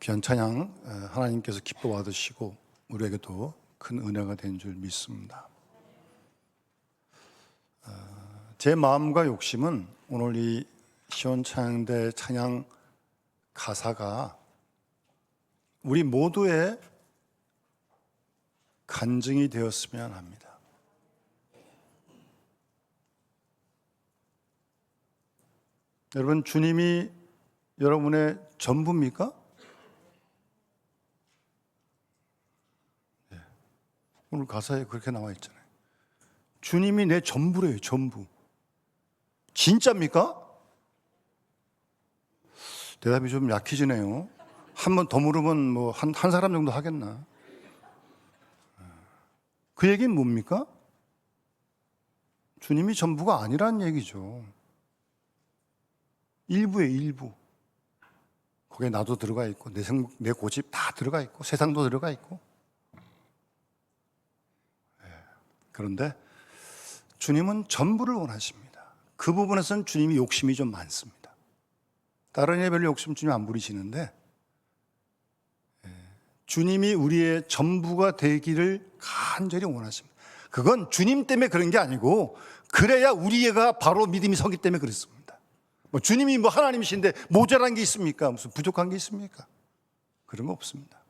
귀한 찬양 하나님께서 기뻐 받으시고 우리에게도 큰 은혜가 된 줄 믿습니다. 제 마음과 욕심은 오늘 이 시온 찬양대 찬양 가사가 우리 모두의 간증이 되었으면 합니다. 여러분, 주님이 여러분의 전부입니까? 네. 오늘 가사에 그렇게 나와 있잖아요. 주님이 내 전부래요, 전부. 진짜입니까? 대답이 좀 약해지네요. 한 번 더 물으면 뭐 한 사람 정도 하겠나? 그 얘기는 뭡니까? 주님이 전부가 아니란 얘기죠. 일부예요, 일부. 거기에 나도 들어가 있고 내 고집 다 들어가 있고 세상도 들어가 있고. 그런데 주님은 전부를 원하십니다. 그 부분에서는 주님이 욕심이 좀 많습니다. 다른 애 별로 욕심 주님 안 부리시는데 주님이 우리의 전부가 되기를 간절히 원하십니다. 그건 주님 때문에 그런 게 아니고 그래야 우리가 바로 믿음이 서기 때문에 그렇습니다. 주님이 하나님이신데 모자란 게 있습니까? 무슨 부족한 게 있습니까? 그런 거 없습니다.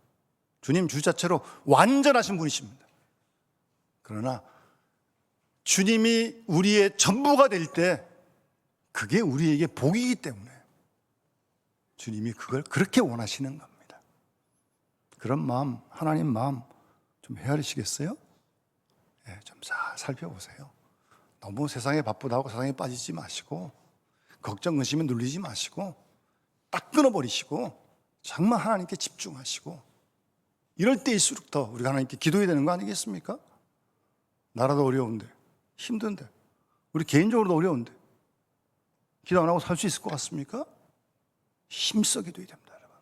주님 주 자체로 완전하신 분이십니다. 그러나 주님이 우리의 전부가 될 때 그게 우리에게 복이기 때문에 주님이 그걸 그렇게 원하시는 겁니다. 그런 마음, 하나님 마음 좀 헤아리시겠어요? 네, 좀 살펴보세요. 너무 세상에 바쁘다고 세상에 빠지지 마시고 걱정, 의심에 눌리지 마시고 딱 끊어버리시고 정말 하나님께 집중하시고 이럴 때일수록 더 우리가 하나님께 기도해야 되는 거 아니겠습니까? 나라도 어려운데 힘든데 우리 개인적으로도 어려운데 기도 안 하고 살 수 있을 것 같습니까? 힘써 기도해야 됩니다. 여러분.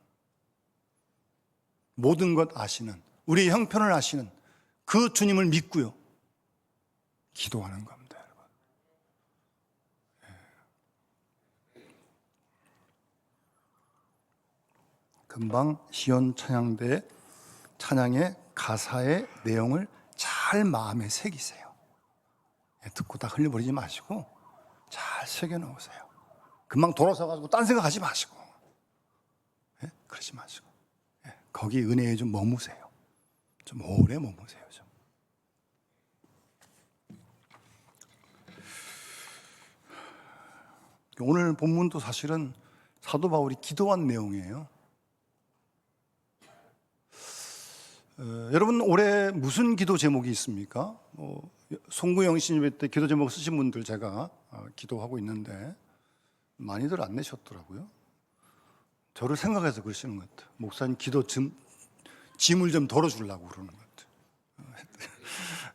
모든 것 아시는 우리의 형편을 아시는 그 주님을 믿고요 기도하는 겁니다. 여러분. 금방 시온 찬양대 찬양의 가사의 내용을 잘 마음에 새기세요. 듣고 다 흘려버리지 마시고 잘 새겨놓으세요. 금방 돌아서 가지고 딴 생각하지 마시고 그러지 마시고 거기 은혜에 좀 머무세요. 좀 오래 머무세요. 좀. 오늘 본문도 사실은 사도 바울이 기도한 내용이에요. 여러분 올해 무슨 기도 제목이 있습니까? 송구영 신예배 때 기도 제목 쓰신 분들 제가 기도하고 있는데 많이들 안 내셨더라고요. 저를 생각해서 그러시는 것 같아요. 목사님 기도 짐을 좀 덜어주려고 그러는 것 같아요.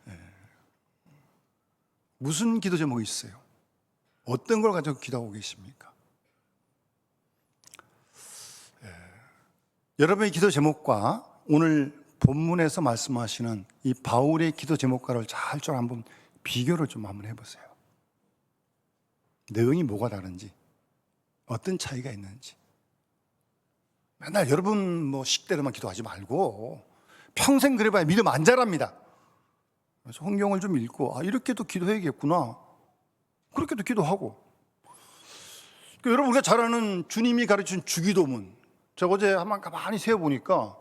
네. 무슨 기도 제목이 있어요? 어떤 걸 가지고 기도하고 계십니까? 여러분의 기도 제목과 오늘 본문에서 말씀하시는 이 바울의 기도 제목과를 잘 한번 비교를 좀 한번 해보세요. 내용이 뭐가 다른지, 어떤 차이가 있는지. 맨날 여러분 식대로만 기도하지 말고 평생 그래봐야 믿음 안 자랍니다. 그래서 성경을 좀 읽고 이렇게도 기도해야겠구나. 그렇게도 기도하고. 여러분 우리가 잘 아는 주님이 가르친 주기도문. 제가 어제 한번 가만히 세어보니까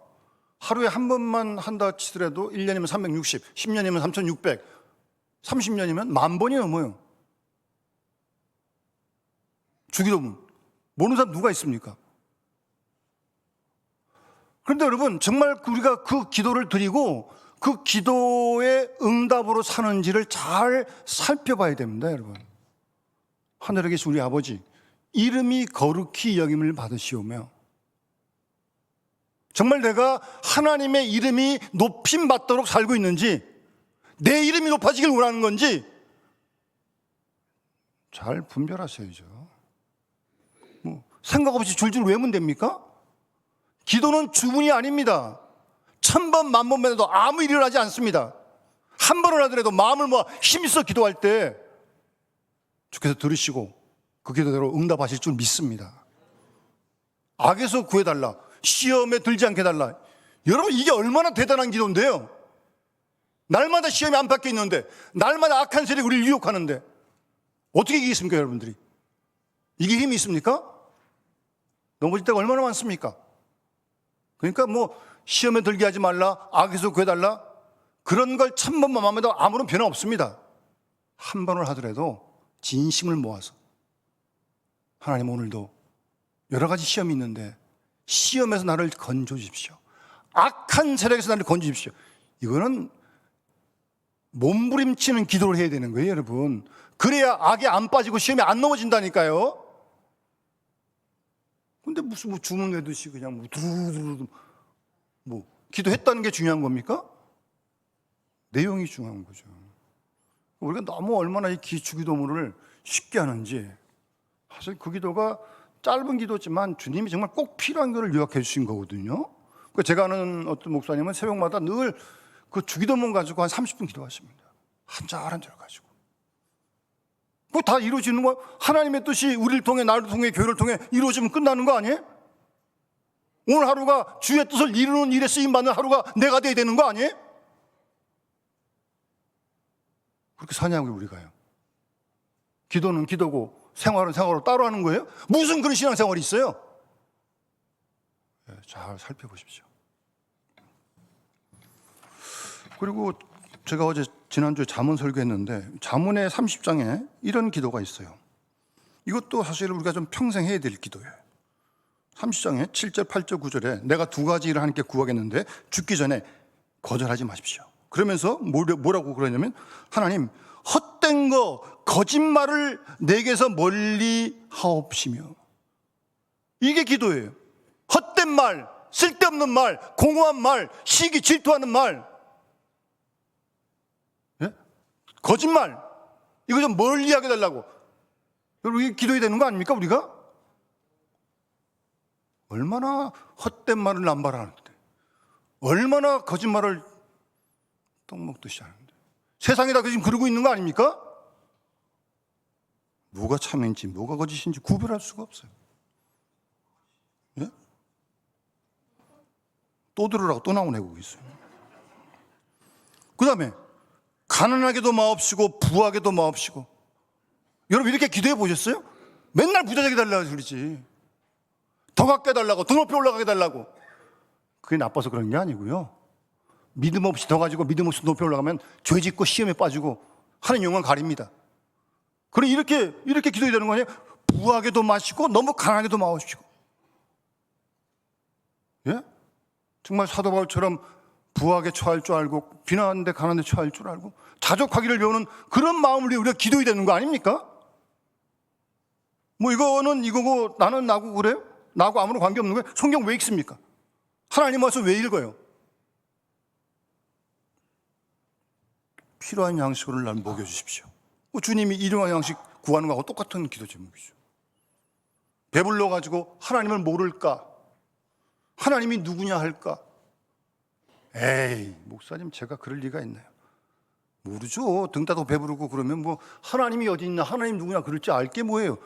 하루에 한 번만 한다 치더라도 1년이면 360, 10년이면 3600, 30년이면 10,000번이 넘어요. 주기도문. 모르는 사람 누가 있습니까? 그런데 여러분 정말 우리가 그 기도를 드리고 그 기도의 응답으로 사는지를 잘 살펴봐야 됩니다. 여러분 하늘에 계신 우리 아버지 이름이 거룩히 여김을 받으시오며 정말 내가 하나님의 이름이 높임 받도록 살고 있는지 내 이름이 높아지길 원하는 건지 잘 분별하셔야죠. 생각 없이 줄줄 외우면 됩니까? 기도는 주문이 아닙니다. 1000번, 10,000번 해도 아무 일이 일어나지 않습니다. 한 번을 하더라도 마음을 힘써 기도할 때 주께서 들으시고 그 기도대로 응답하실 줄 믿습니다. 악에서 구해달라. 시험에 들지 않게 해달라. 여러분, 이게 얼마나 대단한 기도인데요. 날마다 시험이 안팎에 있는데, 날마다 악한 세력이 우리를 유혹하는데 어떻게 이기겠습니까, 여러분들이? 이게 힘이 있습니까? 넘어질 때가 얼마나 많습니까? 그러니까 뭐 시험에 들게 하지 말라, 악에서 구해달라, 그런 걸 천번만 하면 아무런 변화 없습니다. 한 번을 하더라도 진심을 모아서 하나님, 오늘도 여러 가지 시험이 있는데 시험에서 나를 건져 주십시오. 악한 세력에서 나를 건져 주십시오. 이거는 몸부림치는 기도를 해야 되는 거예요, 여러분. 그래야 악에 안 빠지고 시험에 안 넘어진다니까요. 근데 무슨 뭐 주문 외듯이 그냥 뭐 두루두루 뭐 기도했다는 게 중요한 겁니까? 내용이 중요한 거죠. 우리가 너무 얼마나 이 주기도문을 쉽게 하는지. 사실 그 기도가 짧은 기도지만 주님이 정말 꼭 필요한 것을 요약해 주신 거거든요. 제가 아는 어떤 목사님은 새벽마다 늘 그 주기도문 가지고 한 30분 기도하십니다. 한 절 한 절 가지고. 그거 다 이루어지는 거, 하나님의 뜻이 우리를 통해, 나를 통해, 교회를 통해 이루어지면 끝나는 거 아니에요? 오늘 하루가 주의 뜻을 이루는 일에 쓰임받는 하루가 내가 돼야 되는 거 아니에요? 그렇게 사냐고요, 우리가요. 기도는 기도고 생활은 생활로 따로 하는 거예요? 무슨 그런 신앙생활이 있어요? 잘 살펴보십시오. 그리고 제가 어제 지난주에 잠언 설교했는데 잠언의 30장에 이런 기도가 있어요. 이것도 사실 우리가 좀 평생 해야 될 기도예요. 30장에 7절, 8절, 9절에 내가 두 가지 일을 하나님께 구하겠는데 죽기 전에 거절하지 마십시오. 그러면서 뭐라고 그러냐면, 하나님, 헛된 거, 거짓말을 내게서 멀리 하옵시며. 이게 기도예요. 헛된 말, 쓸데없는 말, 공허한 말, 시기 질투하는 말, 예? 거짓말, 이거 좀 멀리 하게 달라고. 여러분, 이게 기도해야 되는 거 아닙니까, 우리가? 얼마나 헛된 말을 남발하는데, 얼마나 거짓말을 떡 먹듯이 하는데, 세상에다 지금 그러고 있는 거 아닙니까? 뭐가 참인지 뭐가 거짓인지 구별할 수가 없어요. 예? 또 들으라고 또 나오네, 거기 있어요. 그 다음에 가난하게도 마옵시고 부하게도 마옵시고. 여러분, 이렇게 기도해 보셨어요? 맨날 부자되게 달라고 그러지. 더 갖게 해달라고, 더 높이 올라가게 해달라고. 그게 나빠서 그런 게 아니고요. 믿음 없이 더 가지고 믿음 없이 높이 올라가면 죄 짓고 시험에 빠지고 하는 영광 가립니다. 그럼 이렇게 기도해야 되는 거 아니에요? 부하게도 마시고 너무 가난하게도 마십시오. 예? 정말 사도 바울처럼 부하게 처할 줄 알고 비난하는데 가난한데 처할 줄 알고 자족하기를 배우는 그런 마음을 위해 우리가 기도해야 되는 거 아닙니까? 뭐 이거는 이거고 나는 나고 그래요? 나하고 아무런 관계없는 거예요? 성경 왜 읽습니까? 하나님 와서 왜 읽어요? 필요한 양식으로 날 먹여주십시오. 주님이 일용할 양식 구하는 거하고 똑같은 기도 제목이죠. 배불러가지고 하나님을 모를까? 하나님이 누구냐 할까? 에이, 목사님, 제가 그럴 리가 있나요? 모르죠. 등 따도 배부르고 그러면 뭐 하나님이 어디 있나, 하나님 누구냐 그럴지 알게 뭐예요.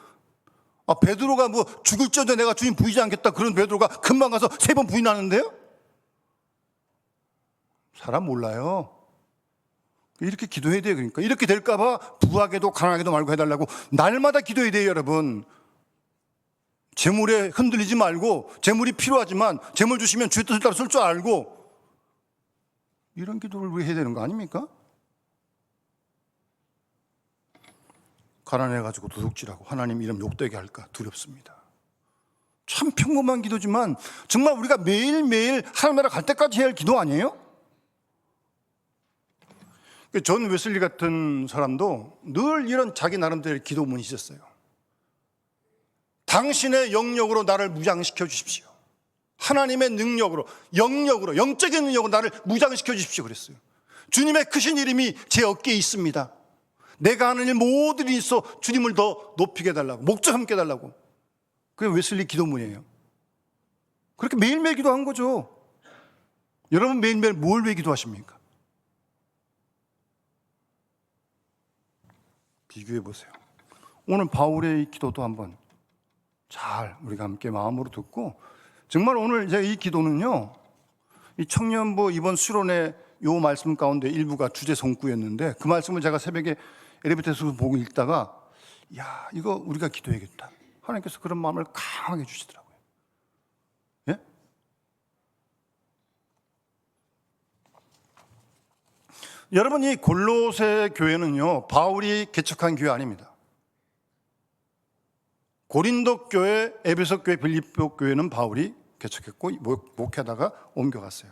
베드로가 뭐 죽을지어도 내가 주님 부인하지 않겠다, 그런 베드로가 금방 가서 3번 부인하는데요? 사람 몰라요. 이렇게 기도해야 돼요. 그러니까 이렇게 될까봐 부하게도 가난하게도 말고 해달라고 날마다 기도해야 돼요, 여러분. 재물에 흔들리지 말고, 재물이 필요하지만 재물 주시면 주의 뜻을 따라 쓸 줄 알고, 이런 기도를 왜 해야 되는 거 아닙니까? 가난해가지고 도둑질하고 하나님 이름 욕되게 할까 두렵습니다. 참 평범한 기도지만 정말 우리가 매일매일 하나님 나라 갈 때까지 해야 할 기도 아니에요? 존 웨슬리 같은 사람도 늘 이런 자기 나름대로의 기도문이 있었어요. 당신의 영역으로 나를 무장시켜 주십시오. 하나님의 능력으로, 영역으로, 영적인 능력으로 나를 무장시켜 주십시오 그랬어요. 주님의 크신 이름이 제 어깨에 있습니다. 내가 하는 일 모든 일이 있어 주님을 더 높이게 해달라고, 목적 함께 해달라고. 그게 웨슬리 기도문이에요. 그렇게 매일매일 기도한 거죠. 여러분, 매일매일 뭘 왜 기도하십니까? 비교해 보세요. 오늘 바울의 기도도 한번 잘 우리가 함께 마음으로 듣고 정말 오늘 제가 이 기도는요, 이 청년부 이번 수련회 요 말씀 가운데 일부가 주제 성구였는데 그 말씀을 제가 새벽에 엘리베이터에서 보고 읽다가 야, 이거 우리가 기도해야겠다. 하나님께서 그런 마음을 강하게 주시더라고요. 예? 여러분, 이 골로새 교회는요, 바울이 개척한 교회 아닙니다. 고린도 교회, 에베소 교회, 빌립보 교회는 바울이 개척했고 목회하다가 옮겨갔어요.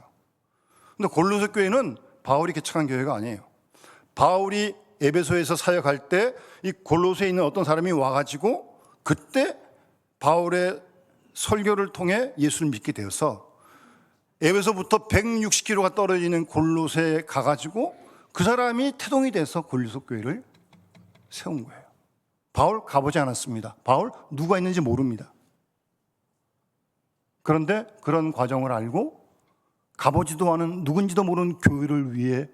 근데 골로새 교회는 바울이 개척한 교회가 아니에요. 바울이 에베소에서 사역할 때 이 골로새에 있는 어떤 사람이 와가지고 그때 바울의 설교를 통해 예수를 믿게 되어서 에베소부터 160km가 떨어지는 골로새에 가가지고 그 사람이 태동이 돼서 골로새 교회를 세운 거예요. 바울 가보지 않았습니다. 바울 누가 있는지 모릅니다. 그런데 그런 과정을 알고 가보지도 않은 누군지도 모르는 교회를 위해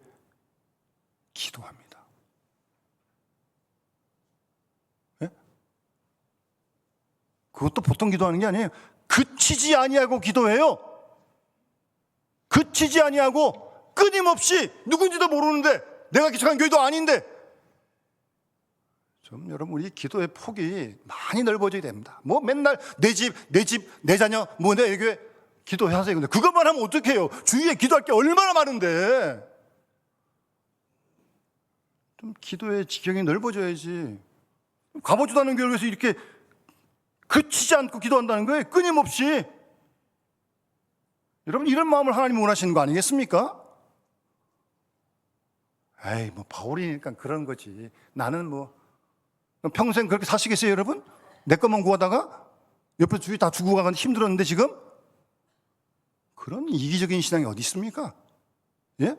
기도합니다. 네? 그것도 보통 기도하는 게 아니에요. 그치지 아니하고 기도해요. 그치지 아니하고 끊임없이 누군지도 모르는데 내가 개척한 교회도 아닌데 좀 여러분 우리 기도의 폭이 많이 넓어져야 됩니다. 뭐 맨날 내 집, 내 자녀, 뭐 내 교회 기도하세요. 근데 그것만 하면 어떡해요? 주위에 기도할 게 얼마나 많은데. 좀 기도의 지경이 넓어져야지. 가보지도 않은 교회에서 이렇게 그치지 않고 기도한다는 거예요. 끊임없이. 여러분 이런 마음을 하나님이 원하시는 거 아니겠습니까? 에이 뭐 바울이니까 그런 거지. 나는 뭐 평생 그렇게 사시겠어요 여러분? 내 것만 구하다가 옆에 주위 다 주고 가는데 힘들었는데 지금? 그런 이기적인 신앙이 어디 있습니까? 예?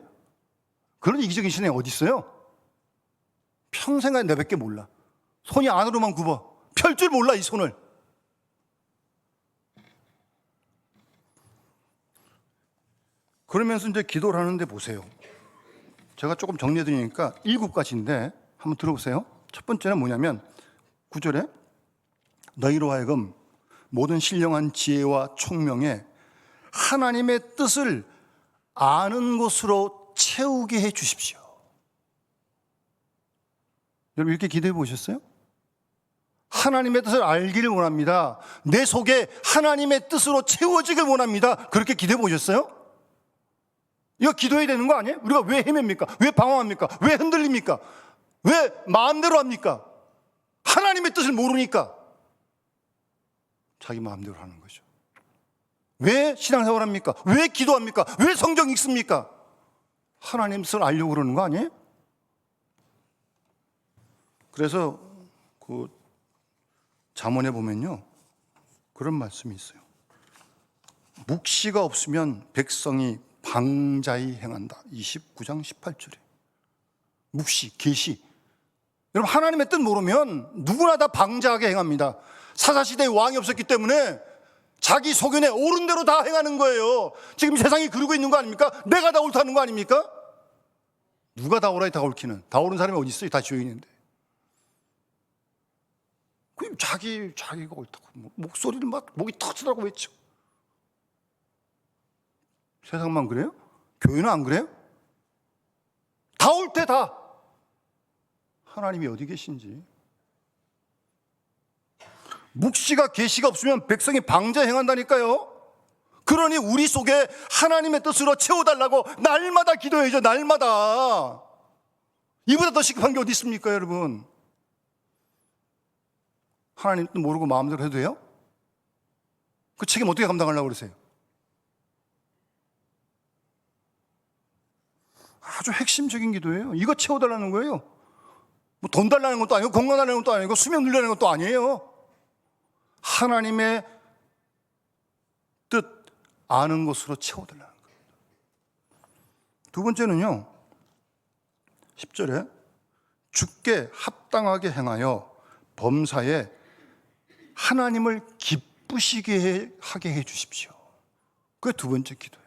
그런 이기적인 신앙이 어디 있어요? 평생에 내밖에 몰라. 손이 안으로만 굽어. 펼 줄 몰라 이 손을. 그러면서 이제 기도를 하는데 보세요. 제가 조금 정리해 드리니까 7가지인데 한번 들어보세요. 첫 번째는 뭐냐면 9절에 너희로 하여금 모든 신령한 지혜와 총명에 하나님의 뜻을 아는 것으로 채우게 해 주십시오. 여러분 이렇게 기도해 보셨어요? 하나님의 뜻을 알기를 원합니다. 내 속에 하나님의 뜻으로 채워지길 원합니다. 그렇게 기도해 보셨어요? 이거 기도해야 되는 거 아니에요? 우리가 왜 헤맵니까? 왜 방황합니까? 왜 흔들립니까? 왜 마음대로 합니까? 하나님의 뜻을 모르니까 자기 마음대로 하는 거죠. 왜 신앙생활 합니까? 왜 기도합니까? 왜 성경 읽습니까? 하나님 뜻을 알려고 그러는 거 아니에요? 그래서 그 잠언에 보면요 그런 말씀이 있어요. 묵시가 없으면 백성이 방자히 행한다. 29장 18절에 묵시, 계시. 여러분 하나님의 뜻 모르면 누구나 다 방자하게 행합니다. 사사시대에 왕이 없었기 때문에 자기 소견에 옳은 대로 다 행하는 거예요. 지금 세상이 그러고 있는 거 아닙니까? 내가 다 옳다는 거 아닙니까? 누가 다 옳아야 다 옳기는. 다 옳은 사람이 어디 있어요? 다 지어있는데. 그 자기가 옳다고 목소리를 막 목이 터지라고 외쳐. 세상만 그래요? 교회는 안 그래요? 다 옳대 다. 하나님이 어디 계신지. 묵시가 계시가 없으면 백성이 방자 행한다니까요. 그러니 우리 속에 하나님의 뜻으로 채워달라고 날마다 기도해야죠. 날마다. 이보다 더 시급한 게 어디 있습니까 여러분? 하나님 뜻 모르고 마음대로 해도 돼요? 그 책임 어떻게 감당하려고 그러세요? 아주 핵심적인 기도예요. 이거 채워달라는 거예요. 뭐 돈 달라는 것도 아니고 건강 달라는 것도 아니고 수명 늘려는 것도 아니에요. 하나님의 뜻 아는 것으로 채워달라는 거예요. 두 번째는요 10절에 주께 합당하게 행하여 범사에 하나님을 기쁘시게 하게 해 주십시오. 그게 두 번째 기도예요.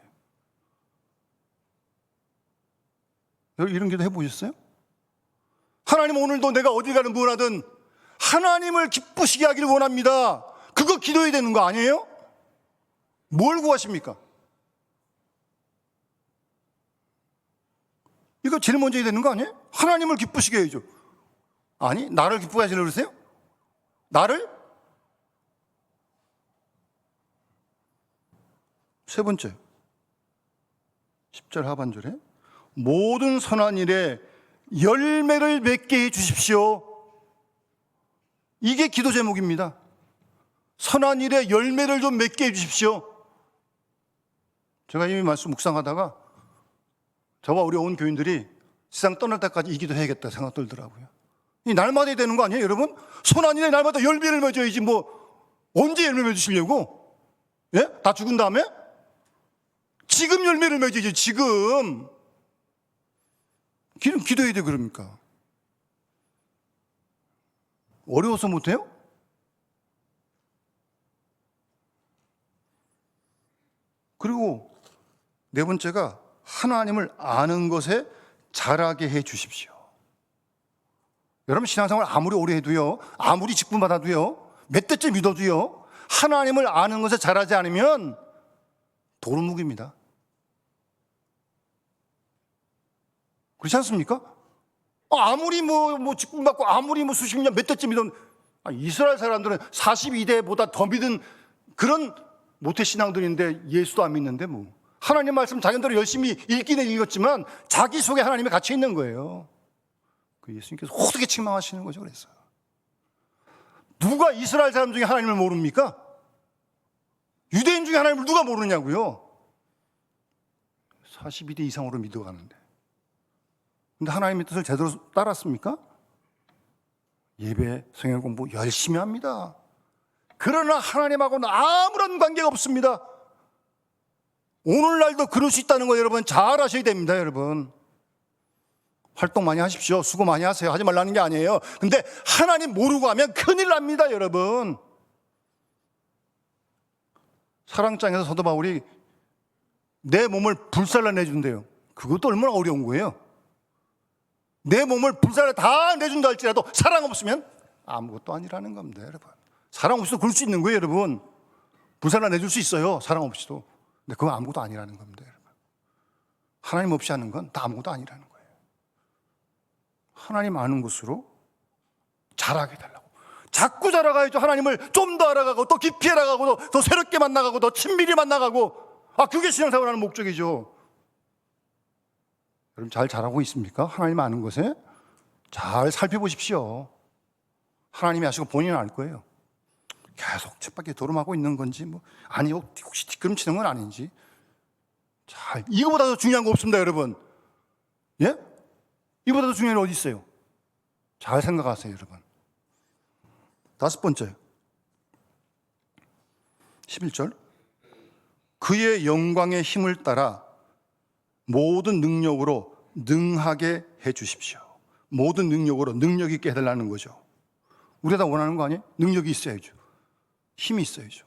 여러분 이런 기도 해보셨어요? 하나님 오늘도 내가 어디 가든 뭘 하든 하나님을 기쁘시게 하기를 원합니다. 그거 기도해야 되는 거 아니에요? 뭘 구하십니까? 이거 제일 먼저 해야 되는 거 아니에요? 하나님을 기쁘시게 해야죠. 아니, 나를 기쁘게 하시려고 그러세요? 나를? 세 번째, 10절 하반절에 모든 선한 일에 열매를 맺게 해 주십시오. 이게 기도 제목입니다. 선한 일에 열매를 좀 맺게 해 주십시오. 제가 이미 말씀 묵상하다가 저와 우리 온 교인들이 세상 떠날 때까지 이 기도 해야겠다 생각 들더라고요. 이 날마다 해야 되는 거 아니에요, 여러분? 선한 일에 날마다 열매를 맺어야지 뭐 언제 열매 맺으시려고? 예? 다 죽은 다음에? 지금 열매를 맺어야지, 지금. 기도해야 돼, 그럽니까? 어려워서 못해요? 그리고 네 번째가 하나님을 아는 것에 자라게 해 주십시오. 여러분, 신앙생활 아무리 오래 해도요, 아무리 직분받아도요, 몇 대째 믿어도요, 하나님을 아는 것에 자라지 않으면 도루묵입니다. 그렇지 않습니까? 아무리 뭐 직분받고 아무리 뭐 수십 년 몇 대째 믿은, 이스라엘 사람들은 42대보다 더 믿은 그런 모태신앙들인데 예수도 안 믿는데 뭐. 하나님 말씀 자기들로 열심히 읽기는 읽었지만 자기 속에 하나님이 갇혀 있는 거예요. 그 예수님께서 호되게 책망하시는 거죠. 그래서 누가 이스라엘 사람 중에 하나님을 모릅니까? 유대인 중에 하나님을 누가 모르냐고요? 42대 이상으로 믿어가는데. 근데 하나님의 뜻을 제대로 따랐습니까? 예배, 성경 공부 열심히 합니다. 그러나 하나님하고는 아무런 관계가 없습니다. 오늘날도 그럴 수 있다는 거 여러분 잘 아셔야 됩니다. 여러분 활동 많이 하십시오. 수고 많이 하세요. 하지 말라는 게 아니에요. 근데 하나님 모르고 하면 큰일 납니다. 여러분 사랑장에서 사도 바울이 내 몸을 불살라 내준대요. 그것도 얼마나 어려운 거예요. 내 몸을 불살라 다 내준다 할지라도 사랑 없으면 아무것도 아니라는 겁니다. 여러분 사랑 없이도 그럴 수 있는 거예요. 여러분 불살라 내줄 수 있어요. 사랑 없이도. 근데 그건 아무것도 아니라는 겁니다. 여러분 하나님 없이 하는 건 다 아무것도 아니라는 거예요. 하나님 아는 것으로 자라게 달라고. 자꾸 자라가야죠. 하나님을 좀 더 알아가고 또 깊이 알아가고 더 새롭게 만나가고 더 친밀히 만나가고. 그게 신앙생활하는 목적이죠. 여러분 잘 자라고 있습니까? 하나님 아는 것에 잘 살펴보십시오. 하나님이 아시고 본인은 알 거예요. 계속 쳇바퀴 도름하고 있는 건지 아니 혹시 뒷걸음치는 건 아닌지 잘 이거보다 더 중요한 거 없습니다. 여러분 예? 이보다 더 중요한 게 어디 있어요? 잘 생각하세요. 여러분 다섯 번째 11절 그의 영광의 힘을 따라 모든 능력으로 능하게 해 주십시오. 모든 능력으로 능력 있게 해달라는 거죠. 우리가 다 원하는 거 아니에요? 능력이 있어야죠. 힘이 있어야죠.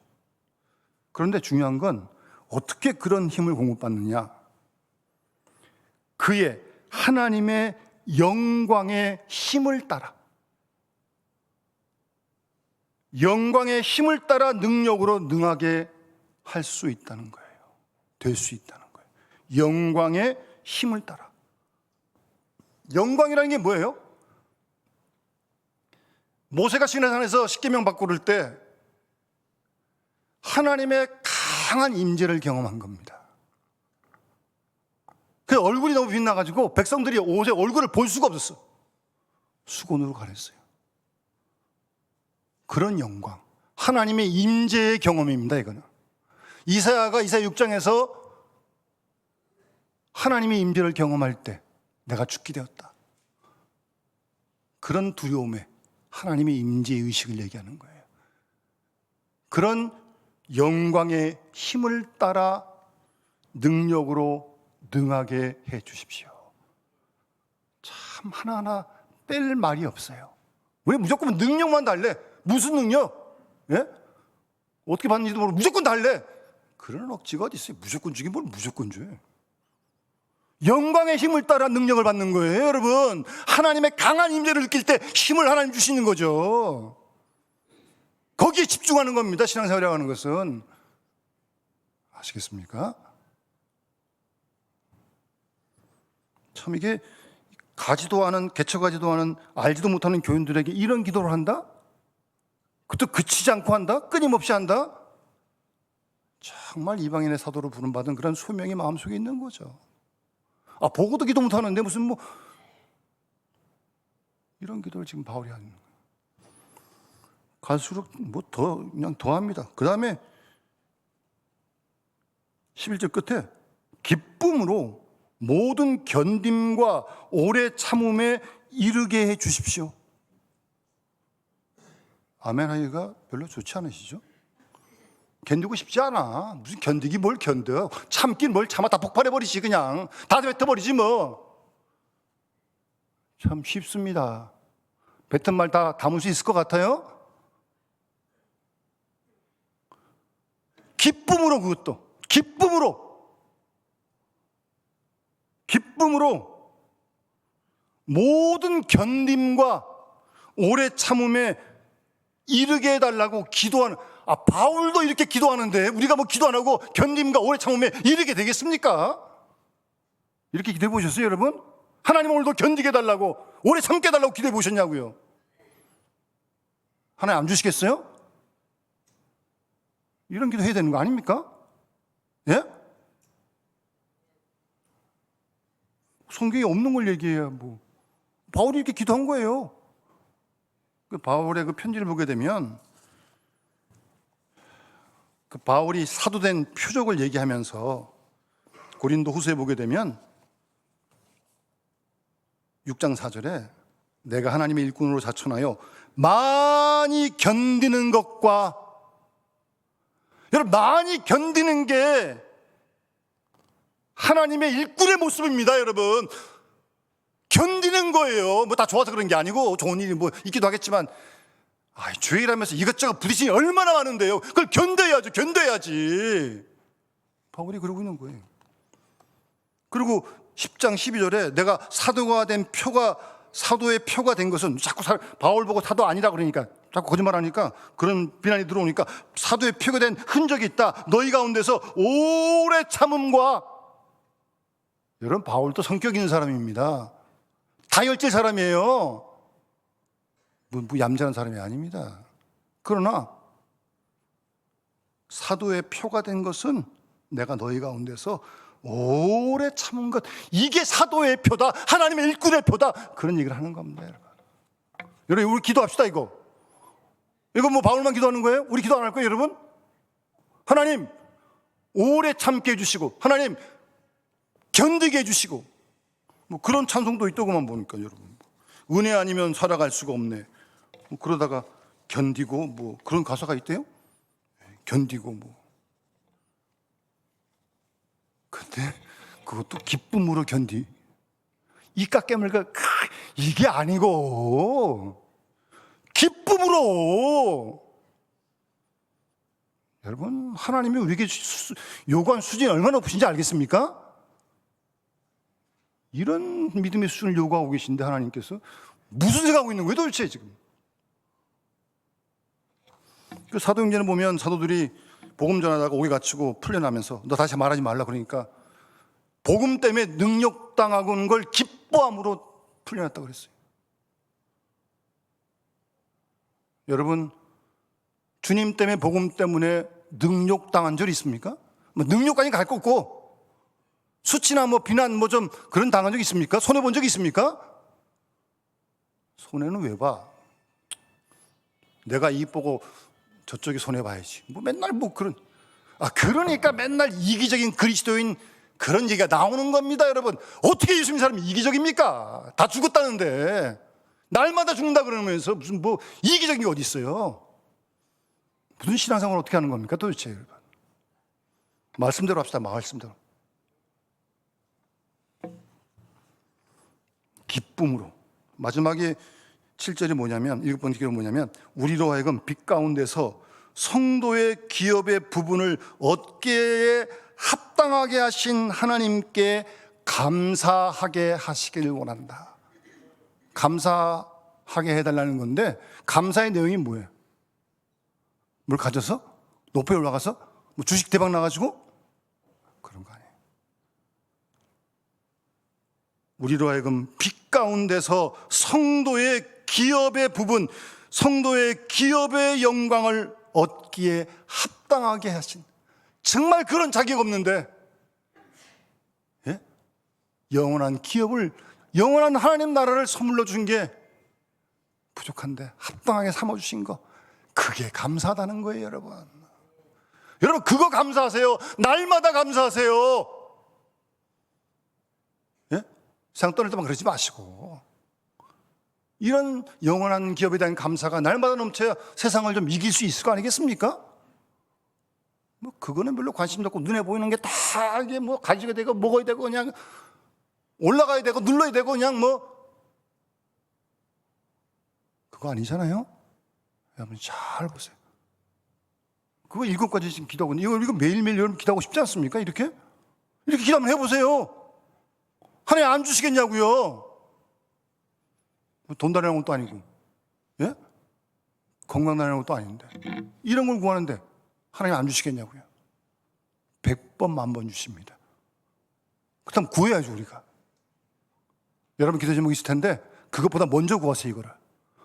그런데 중요한 건 어떻게 그런 힘을 공급받느냐. 그의 하나님의 영광의 힘을 따라 영광의 힘을 따라 능력으로 능하게 할 수 있다는 거예요. 될 수 있다는 거예요. 영광의 힘을 따라. 영광이라는 게 뭐예요? 모세가 시내산에서 십계명 받고 그럴 때 하나님의 강한 임재를 경험한 겁니다. 그 얼굴이 너무 빛나가지고 백성들이 옷에 얼굴을 볼 수가 없었어. 수건으로 가렸어요. 그런 영광, 하나님의 임재의 경험입니다. 이거는 이사야가 이사야 6장에서 하나님의 임재를 경험할 때 내가 죽게 되었다. 그런 두려움에 하나님의 임재 의식을 얘기하는 거예요. 그런 영광의 힘을 따라 능력으로 능하게 해 주십시오. 참 하나하나 뺄 말이 없어요. 왜 무조건 능력만 달래? 무슨 능력? 예? 어떻게 받는지도 모르고 무조건 달래. 그런 억지가 어디 있어요? 무조건 주긴 뭘 무조건 줘요. 영광의 힘을 따라 능력을 받는 거예요. 여러분 하나님의 강한 임재를 느낄 때 힘을 하나님 주시는 거죠. 거기에 집중하는 겁니다. 신앙생활이라고 하는 것은. 아시겠습니까? 참 이게 가지도 않은, 개척하지도 않은, 알지도 못하는 교인들에게 이런 기도를 한다? 그것도 그치지 않고 한다? 끊임없이 한다? 정말 이방인의 사도로 부름받은 그런 소명이 마음속에 있는 거죠. 아, 보고도 기도 못하는데 무슨 뭐 이런 기도를 지금 바울이 하는 거예요. 갈수록 뭐 그냥 더 합니다. 그 다음에 11절 끝에 기쁨으로 모든 견딤과 오래 참음에 이르게 해 주십시오. 아멘 하기가 별로 좋지 않으시죠? 견디고 싶지 않아. 무슨 견디기 뭘 견뎌. 참긴 뭘 참아. 다 폭발해버리지 그냥. 다 뱉어버리지 뭐. 참 쉽습니다. 뱉은 말 다 담을 수 있을 것 같아요? 기쁨으로, 그것도 기쁨으로 모든 견딤과 오래 참음에 이르게 해달라고 기도하는. 아, 바울도 이렇게 기도하는데 우리가 뭐 기도 안 하고 견딤과 오래 참음에 이르게 되겠습니까? 이렇게 기도해 보셨어요, 여러분? 하나님 오늘도 견디게 해달라고, 오래 참게 해달라고 기도해 보셨냐고요? 하나님 안 주시겠어요? 이런 기도 해야 되는 거 아닙니까? 예? 성경에 없는 걸 얘기해야 뭐. 바울이 이렇게 기도한 거예요. 그 바울의 그 편지를 보게 되면 그 바울이 사도된 표적을 얘기하면서 고린도 후서에 보게 되면 6장 4절에 내가 하나님의 일꾼으로 자천하여 많이 견디는 것과, 여러분 많이 견디는 게 하나님의 일꾼의 모습입니다. 여러분 견디는 거예요. 뭐 다 좋아서 그런 게 아니고 좋은 일이 뭐 있기도 하겠지만, 주의 일하면서 이것저것 부딪힘이 얼마나 많은데요. 그걸 견뎌야지. 바울이 그러고 있는 거예요. 그리고 10장 12절에 내가 사도가 된 표가, 사도의 표가 된 것은, 자꾸 바울 보고 사도 아니라 그러니까, 자꾸 거짓말하니까 그런 비난이 들어오니까, 사도의 표가 된 흔적이 있다. 너희 가운데서 오래 참음과. 여러분 바울도 성격 있는 사람입니다. 다혈질 사람이에요. 뭐 얌전한 사람이 아닙니다. 그러나 사도의 표가 된 것은 내가 너희 가운데서 오래 참은 것, 이게 사도의 표다, 하나님의 일꾼의 표다, 그런 얘기를 하는 겁니다. 여러분 우리 기도합시다. 이거 뭐 바울만 기도하는 거예요? 우리 기도 안 할 거예요, 여러분? 하나님 오래 참게 해주시고, 하나님 견디게 해주시고, 뭐 그런 찬송도 있더구만 보니까. 여러분 은혜 아니면 살아갈 수가 없네, 뭐 그러다가 견디고, 뭐 그런 가사가 있대요. 견디고 뭐. 근데 그것도 기쁨으로 견디. 이 깎개물가 이게 아니고 기쁨으로. 여러분 하나님이 우리에게 요구한 수준이 얼마나 높으신지 알겠습니까? 이런 믿음의 수준을 요구하고 계신데 하나님께서 무슨 생각하고 있는 거예요 도대체 지금? 그 사도행전을 보면 사도들이 복음 전하다가 옥에 갇히고 풀려나면서 너 다시 말하지 말라 그러니까 복음 때문에 능력당하고 있는 걸 기뻐함으로 풀려났다고 그랬어요. 여러분 주님 때문에, 복음 때문에 능력당한 적이 있습니까? 뭐 능력까지 갈 거 없고 수치나 뭐 비난 뭐 좀 그런 당한 적 있습니까? 손해본 적 있습니까? 손해는 왜 봐? 내가 이익 보고 저쪽이 손해봐야지. 뭐 맨날 뭐 그런, 그러니까 맨날 이기적인 그리스도인 그런 얘기가 나오는 겁니다. 여러분 어떻게 예수 믿는 사람이 이기적입니까? 다 죽었다는데 날마다 죽는다 그러면서 무슨 뭐 이기적인 게 어디 있어요? 무슨 신앙생활을 어떻게 하는 겁니까 도대체? 여러분 말씀대로 합시다. 말씀대로 기쁨으로. 마지막에 7절이 뭐냐면, 7번째 기록은 뭐냐면, 우리로 하여금 빛 가운데서 성도의 기업의 부분을 얻기에 합당하게 하신 하나님께 감사하게 하시길 원한다. 감사하게 해달라는 건데, 감사의 내용이 뭐예요? 뭘 가져서? 높이 올라가서? 뭐 주식 대박 나가지고? 우리로 하여금 빛 가운데서 성도의 기업의 부분, 성도의 기업의 영광을 얻기에 합당하게 하신, 정말 그런 자격 없는데, 예? 영원한 기업을, 영원한 하나님 나라를 선물로 준 게 부족한데 합당하게 삼아주신 거, 그게 감사하다는 거예요, 여러분. 여러분, 그거 감사하세요. 날마다 감사하세요. 예? 세상 떠날 때만 그러지 마시고, 이런 영원한 기업에 대한 감사가 날마다 넘쳐야 세상을 좀 이길 수 있을 거 아니겠습니까? 뭐 그거는 별로 관심도 없고, 눈에 보이는 게 다 이게 뭐 가지게 되고 먹어야 되고 그냥 올라가야 되고 눌러야 되고 그냥 뭐, 그거 아니잖아요. 여러분 잘 보세요. 그거 7가지 지금 기도하고, 이거 매일매일 여러분 기도하고 싶지 않습니까? 이렇게 기도 한번 해보세요. 하나님 안 주시겠냐고요. 돈 달라는 것도 아니고, 예? 건강 달라는 것도 아닌데, 이런 걸 구하는데 하나님 안 주시겠냐고요. 100번, 1000번 주십니다. 그렇다면 구해야죠, 우리가. 여러분 기도 제목이 있을 텐데, 그것보다 먼저 구하세요, 이거를.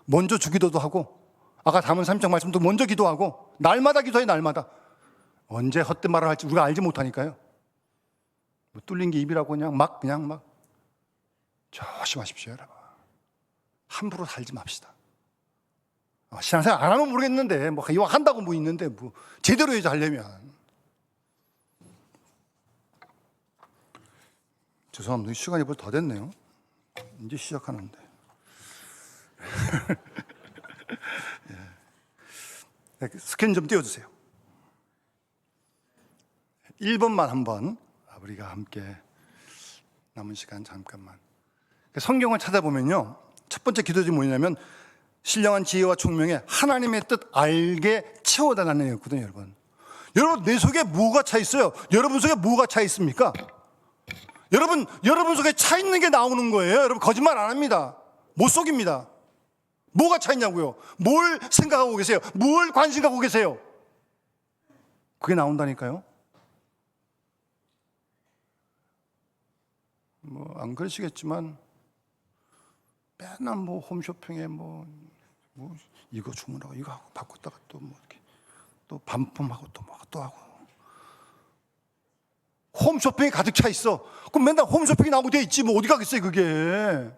먼저 주기도도 하고, 아까 담은 3장 말씀도 먼저 기도하고, 날마다 기도해, 날마다. 언제 헛된 말을 할지 우리가 알지 못하니까요. 뭐 뚫린 게 입이라고 그냥 막 조심하십시오, 여러분. 함부로 살지 맙시다. 신앙생활 안 하면 모르겠는데, 뭐 이왕 한다고 뭐 있는데, 뭐 제대로 해야지 하려면. 죄송합니다. 시간이 벌써 더 됐네요. 이제 시작하는데. 예. 스캔 좀 띄워주세요. 1번만 한번 우리가 함께 남은 시간 잠깐만. 성경을 찾아보면요, 첫 번째 기도지 뭐냐면 신령한 지혜와 총명에 하나님의 뜻 알게 채워달라는 얘기거든요, 여러분. 여러분, 내 속에 뭐가 차 있어요? 여러분 속에 뭐가 차 있습니까? 여러분 속에 차 있는 게 나오는 거예요. 여러분, 거짓말 안 합니다. 못 속입니다. 뭐가 차 있냐고요? 뭘 생각하고 계세요? 뭘 관심 갖고 계세요? 그게 나온다니까요. 뭐 안 그러시겠지만 맨날 뭐 홈쇼핑에 뭐 이거 주문하고 이거 하고 바꿨다가 또 뭐 이렇게 또 반품하고 또 하고 홈쇼핑이 가득 차 있어. 그럼 맨날 홈쇼핑이 나오고 돼 있지 뭐 어디 가겠어요 그게.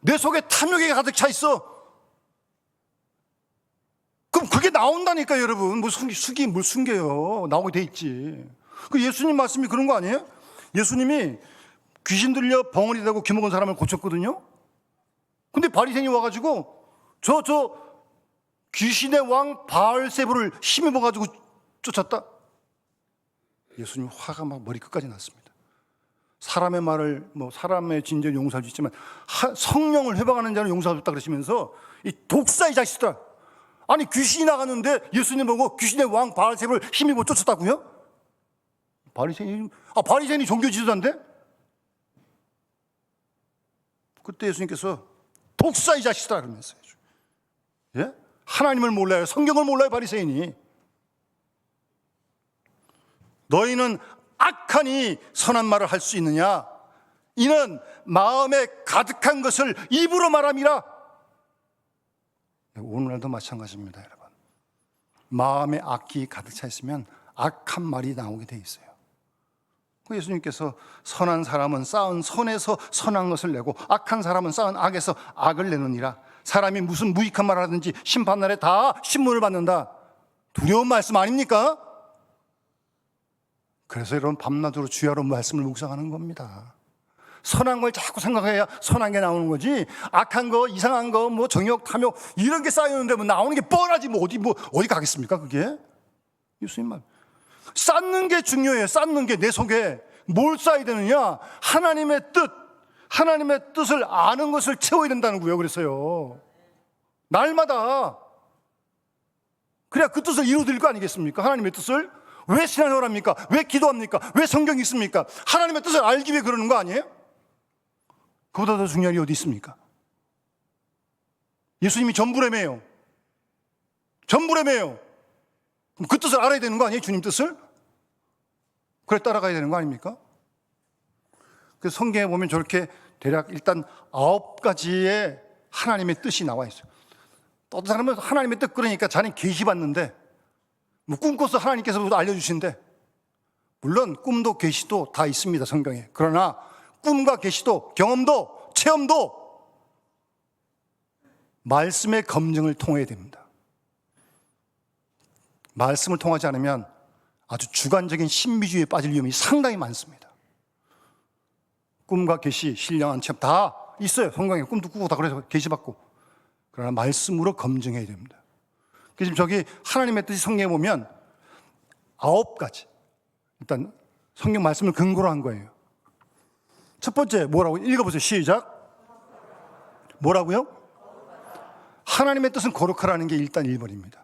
내 속에 탐욕이 가득 차 있어. 그럼 그게 나온다니까 여러분. 뭐 숙이 뭘 숨겨요. 나오게 돼 있지. 그 예수님 말씀이 그런 거 아니에요? 예수님이 귀신 들려 벙어리 되고 귀 먹은 사람을 고쳤거든요. 근데 바리새인이 와가지고 저 귀신의 왕 바알세부를 힘입어가지고 쫓았다. 예수님 화가 막 머리 끝까지 났습니다. 사람의 말을 뭐 사람의 진죄를 용서할 수 있지만 성령을 회방하는 자는 용서할 수 없다 그러시면서 이 독사의 자식들아, 아니 귀신이 나갔는데 예수님 보고 귀신의 왕 바알세부를 힘입어 쫓았다고요? 바리새인이 종교 지도자인데? 그때 예수님께서 독사의 자식들아 그러면서요. 예? 하나님을 몰라요. 성경을 몰라요. 바리새인이. 너희는 악하니 선한 말을 할 수 있느냐? 이는 마음에 가득한 것을 입으로 말함이라. 오늘날도 마찬가지입니다, 여러분. 마음에 악이 가득 차 있으면 악한 말이 나오게 돼 있어요. 예수님께서 선한 사람은 쌓은 선에서 선한 것을 내고 악한 사람은 쌓은 악에서 악을 내느니라. 사람이 무슨 무익한 말을 하든지 심판날에 다 신문을 받는다. 두려운 말씀 아닙니까? 그래서 여러분 밤낮으로 주야로 말씀을 묵상하는 겁니다. 선한 걸 자꾸 생각해야 선한 게 나오는 거지, 악한 거, 이상한 거, 뭐 정욕, 탐욕 이런 게 쌓이는데 뭐 나오는 게 뻔하지 뭐 어디 가겠습니까 그게? 예수님 말. 쌓는 게 중요해요. 쌓는 게 내 속에 뭘 쌓아야 되느냐? 하나님의 뜻을 아는 것을 채워야 된다는 거예요. 그래서요. 날마다. 그래야 그 뜻을 이루어드릴 거 아니겠습니까? 하나님의 뜻을. 왜 신앙생활 합니까? 왜 기도합니까? 왜 성경이 있습니까? 하나님의 뜻을 알기 위해 그러는 거 아니에요? 그보다 더 중요한 게 어디 있습니까? 예수님이 전부라며요. 전부라며요. 그럼 그 뜻을 알아야 되는 거 아니에요? 주님 뜻을? 그래 따라가야 되는 거 아닙니까? 그 성경에 보면 저렇게 대략 일단 9가지의 하나님의 뜻이 나와 있어요. 어떤 사람은 하나님의 뜻 그러니까 자는 계시 받는데 뭐 꿈 꿔서 하나님께서 알려주신대. 물론 꿈도 계시도 다 있습니다, 성경에. 그러나 꿈과 계시도 경험도 체험도 말씀의 검증을 통해야 됩니다. 말씀을 통하지 않으면 아주 주관적인 신비주의에 빠질 위험이 상당히 많습니다. 꿈과 계시, 신령한 체험 다 있어요. 성경에 꿈도 꾸고 다 그래서 계시받고. 그러나 말씀으로 검증해야 됩니다. 지금 저기 하나님의 뜻이 성경에 보면 9가지. 일단 성경 말씀을 근거로 한 거예요. 첫 번째 뭐라고? 읽어보세요. 시작. 뭐라고요? 하나님의 뜻은 거룩하라는 게 일단 1번입니다.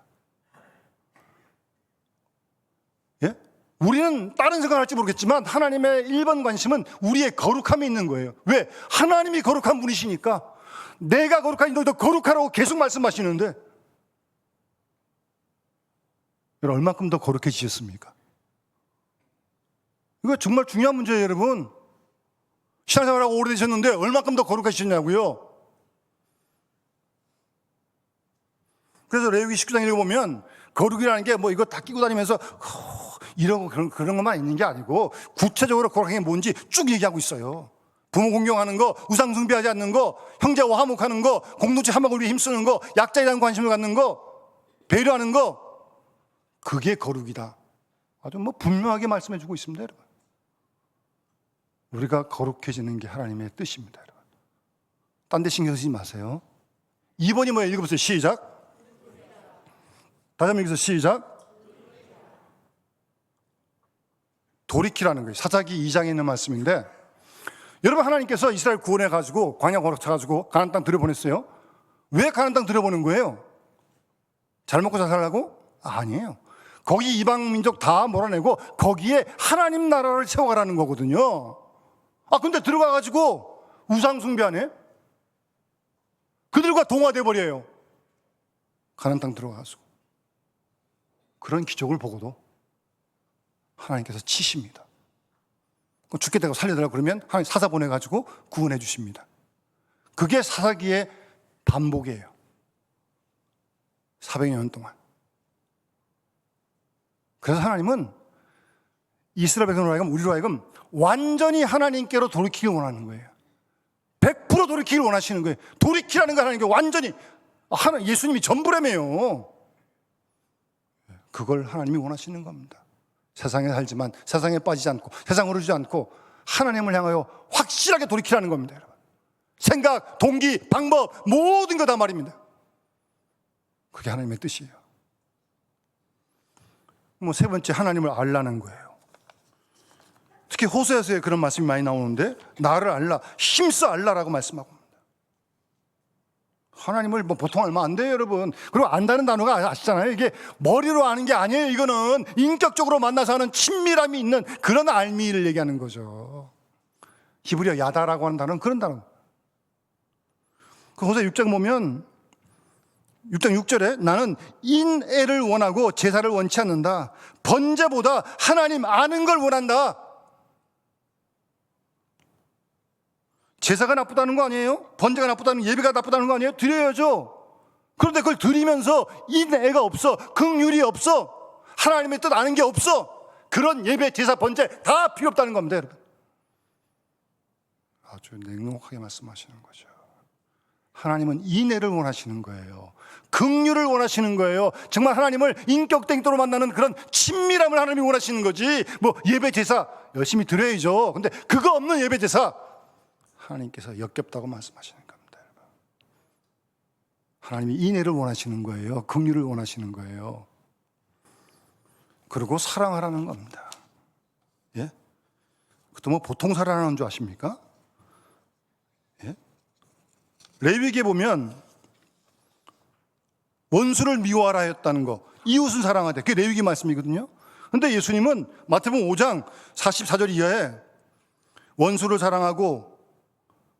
예? 우리는 다른 생각을 할지 모르겠지만 하나님의 1번 관심은 우리의 거룩함에 있는 거예요. 왜? 하나님이 거룩한 분이시니까. 내가 거룩하니 너희도 거룩하라고 계속 말씀하시는데 여러분 얼마큼 더 거룩해지셨습니까? 이거 정말 중요한 문제예요, 여러분. 신앙생활하고 오래되셨는데 얼마큼 더 거룩해지셨냐고요. 그래서 레위기 19장 읽어보면 거룩이라는 게 뭐 이거 다 끼고 다니면서 이런 그런 것만 있는 게 아니고 구체적으로 거룩한 게 뭔지 쭉 얘기하고 있어요. 부모 공경하는 거, 우상 숭배하지 않는 거, 형제와 화목하는 거, 공동체 화목을 위해 힘쓰는 거, 약자에 대한 관심을 갖는 거, 배려하는 거, 그게 거룩이다. 아주 뭐 분명하게 말씀해 주고 있습니다, 여러분. 우리가 거룩해지는 게 하나님의 뜻입니다, 여러분. 딴 데 신경 쓰지 마세요. 2번이 뭐예요? 읽어보세요. 시작. 다시 한번 읽어서 시작. 돌이키라는 거예요. 사사기 2장에 있는 말씀인데 여러분 하나님께서 이스라엘 구원해가지고 광야 걸어차가지고 가나안 땅 들여보냈어요. 왜 가나안 땅 들여보낸 거예요? 잘 먹고 잘 살라고? 아니에요. 거기 이방 민족 다 몰아내고 거기에 하나님 나라를 세워가라는 거거든요. 근데 들어가가지고 우상 숭배하네? 그들과 동화돼 버려요. 가나안 땅 들어가가지고. 그런 기적을 보고도 하나님께서 치십니다. 죽겠다고 살려달라고 그러면 하나님 사사 보내가지고 구원해 주십니다. 그게 사사기의 반복이에요. 400년 동안. 그래서 하나님은 이스라엘 백성으로 하여금 우리로 하여금 완전히 하나님께로 돌이키길 원하는 거예요. 100% 돌이키길 원하시는 거예요. 돌이키라는 거 하나님께 완전히 예수님이 전부라며요. 그걸 하나님이 원하시는 겁니다. 세상에 살지만 세상에 빠지지 않고 세상으로 주지 않고 하나님을 향하여 확실하게 돌이키라는 겁니다, 여러분. 생각, 동기, 방법 모든 거 다 말입니다. 그게 하나님의 뜻이에요. 세 번째 하나님을 알라는 거예요. 특히 호세아서에 그런 말씀이 많이 나오는데 나를 알라, 힘써 알라라고 말씀하고 있습니다. 하나님을 보통 얼마 안 돼요, 여러분. 그리고 안다는 단어가 아시잖아요. 이게 머리로 아는 게 아니에요. 이거는 인격적으로 만나서 하는 친밀함이 있는 그런 알미를 얘기하는 거죠. 히브리어 야다라고 하는 단어는 그런 단어. 그 호세 6장 보면 6장 6절에 나는 인애를 원하고 제사를 원치 않는다. 번제보다 하나님 아는 걸 원한다. 제사가 나쁘다는 거 아니에요? 번제가 나쁘다는, 예배가 나쁘다는 거 아니에요? 드려야죠. 그런데 그걸 드리면서 인애가 없어, 긍휼이 없어, 하나님의 뜻 아는 게 없어, 그런 예배, 제사, 번제 다 필요 없다는 겁니다, 여러분. 아주 냉혹하게 말씀하시는 거죠. 하나님은 인애를 원하시는 거예요. 긍휼을 원하시는 거예요. 정말 하나님을 인격 땡도로 만나는 그런 친밀함을 하나님이 원하시는 거지. 예배, 제사 열심히 드려야죠. 근데 그거 없는 예배, 제사 하나님께서 역겹다고 말씀하시는 겁니다, 여러분. 하나님이 인애를 원하시는 거예요. 긍휼을 원하시는 거예요. 그리고 사랑하라는 겁니다. 예? 그것도 보통 사랑하는 줄 아십니까? 예? 레위기에 보면 원수를 미워하라 했다는 거, 이웃은 사랑하되, 그게 레위기 말씀이거든요. 그런데 예수님은 마태복음 5장 44절 이하에 원수를 사랑하고,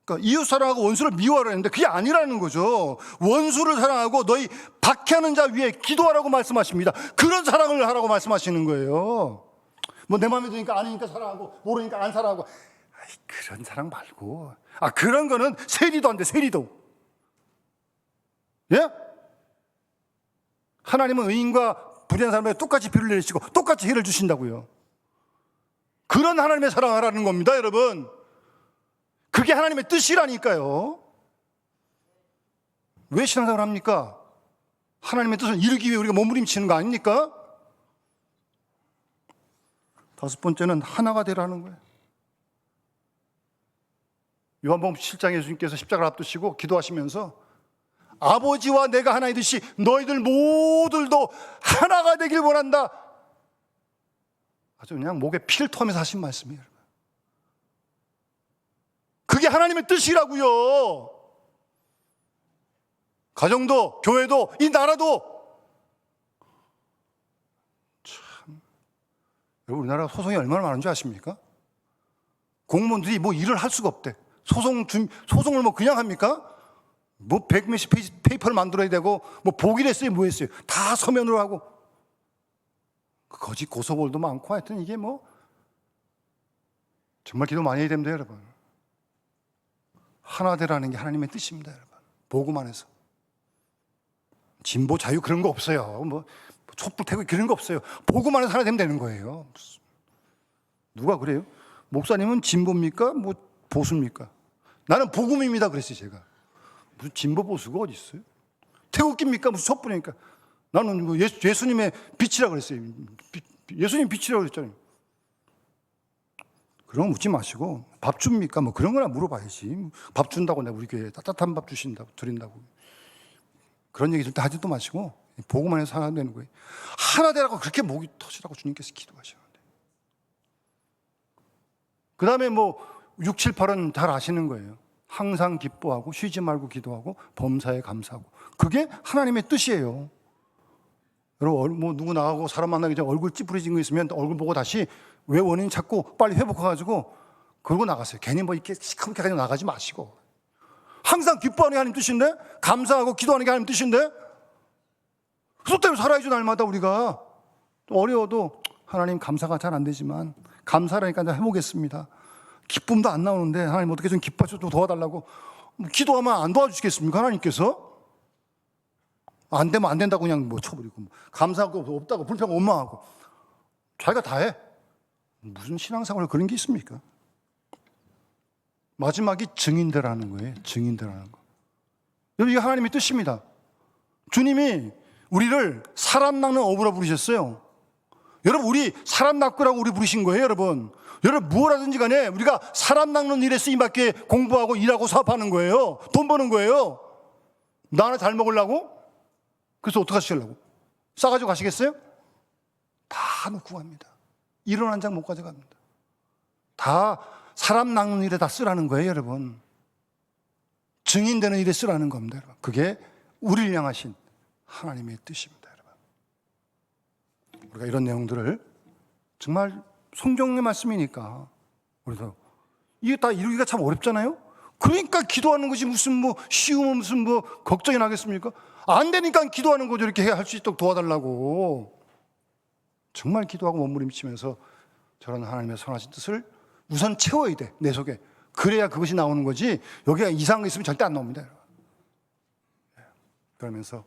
그러니까 이웃 사랑하고 원수를 미워하라 했는데 그게 아니라는 거죠. 원수를 사랑하고 너희 박해하는 자 위에 기도하라고 말씀하십니다. 그런 사랑을 하라고 말씀하시는 거예요. 내 마음에 드니까 아니니까 사랑하고 모르니까 안 사랑하고, 그런 사랑 말고, 그런 거는 세리도 안 돼, 세리도. 예? 하나님은 의인과 불의한 사람에게 똑같이 비를 내리시고 똑같이 해를 주신다고요. 그런 하나님의 사랑하라는 겁니다, 여러분. 그게 하나님의 뜻이라니까요. 왜 신앙생활을 합니까? 하나님의 뜻을 이루기 위해 우리가 몸부림치는 거 아닙니까? 다섯 번째는 하나가 되라는 거예요. 요한복음 7장에 예수님께서 십자가를 앞두시고 기도하시면서 아버지와 내가 하나이듯이 너희들 모두도 하나가 되길 원한다. 아주 그냥 목에 피를 토하면서 하신 말씀이에요. 그게 하나님의 뜻이라고요. 가정도, 교회도, 이 나라도. 참, 여러분 우리나라 소송이 얼마나 많은 줄 아십니까? 공무원들이 뭐 일을 할 수가 없대. 소송을 뭐 그냥 합니까? 뭐 100몇십 페이지 페이퍼를 만들어야 되고 뭐 보기를 했어요, 뭐 했어요. 다 서면으로 하고 거짓 고소골도 많고 하여튼 이게 뭐 정말 기도 많이 해야 됩니다, 여러분. 하나 되라는 게 하나님의 뜻입니다, 여러분. 복음 안에서 진보 자유 그런 거 없어요. 뭐 촛불 태고 그런 거 없어요. 복음 안에서 하나 되면 되는 거예요. 누가 그래요? 목사님은 진보입니까? 뭐 보수입니까? 나는 복음입니다 그랬어요, 제가. 무슨 진보 보수가 어디 있어요? 태극기입니까? 무슨 촛불입니까? 나는 뭐 예수님의 빛이라고 그랬어요. 예수님 빛이라고 그랬잖아요. 그런 거 묻지 마시고 밥 줍니까? 뭐 그런 거나 물어봐야지. 밥 준다고 내가 우리 교회에 따뜻한 밥 드린다고. 그런 얘기 절대 하지도 마시고 복음 안에서 하나 되는 거예요. 하나 되라고 그렇게 목이 터지라고 주님께서 기도하시는데. 그 다음에 뭐 6, 7, 8은 잘 아시는 거예요. 항상 기뻐하고 쉬지 말고 기도하고 범사에 감사하고. 그게 하나님의 뜻이에요. 여러분 뭐 누구 나가고 사람 만나기 전에 얼굴 찌푸려진 거 있으면 얼굴 보고 다시 왜 원인 찾고 빨리 회복해가지고 그러고 나가세요. 괜히 뭐 이렇게 시커멓게 가지고 나가지 마시고. 항상 기뻐하는 게 하나님 뜻인데, 감사하고 기도하는 게 하나님 뜻인데, 그것 때문에 살아야죠. 날마다 우리가. 어려워도 하나님 감사가 잘 안 되지만 감사라니까 해보겠습니다. 기쁨도 안 나오는데 하나님 어떻게 좀 기뻐서 좀 도와달라고. 기도하면 안 도와주시겠습니까? 하나님께서. 안 되면 안 된다고 그냥 뭐 쳐버리고, 감사하고 없다고 불평 원망하고 자기가 다 해. 무슨 신앙생활에 그런 게 있습니까? 마지막이 증인되라는 거예요. 증인되라는 거. 여러분 이게 하나님의 뜻입니다. 주님이 우리를 사람 낳는 어부라 부르셨어요. 여러분 우리 사람 낳고라고 우리 부르신 거예요, 여러분. 여러분 무엇 하든지 간에 우리가 사람 낳는 일에 쓰임받게 공부하고 일하고 사업하는 거예요. 돈 버는 거예요. 나 하나 잘 먹으려고? 그래서 어떻게 하시려고? 싸가지고 가시겠어요? 다 놓고 갑니다. 1원 한 장 못 가져갑니다. 다 사람 낚는 일에 다 쓰라는 거예요, 여러분. 증인되는 일에 쓰라는 겁니다, 여러분. 그게 우리를 향하신 하나님의 뜻입니다, 여러분. 우리가 이런 내용들을 정말 성경의 말씀이니까 그래서 이게 다 이루기가 참 어렵잖아요. 그러니까 기도하는 것이 무슨 뭐 쉬우면 무슨 뭐 걱정이 나겠습니까? 안 되니까 기도하는 거죠. 이렇게 할 수 있도록 도와달라고. 정말 기도하고 몸부림치면서 저런 하나님의 선하신 뜻을 우선 채워야 돼, 내 속에. 그래야 그것이 나오는 거지 여기가 이상한 거 있으면 절대 안 나옵니다. 그러면서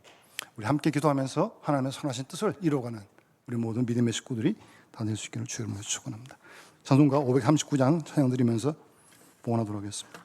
우리 함께 기도하면서 하나님의 선하신 뜻을 이루어가는 우리 모든 믿음의 식구들이 다 될 수 있기를 주의 이름으로 축원합니다. 찬송가 539장 찬양 드리면서 봉헌하도록 하겠습니다.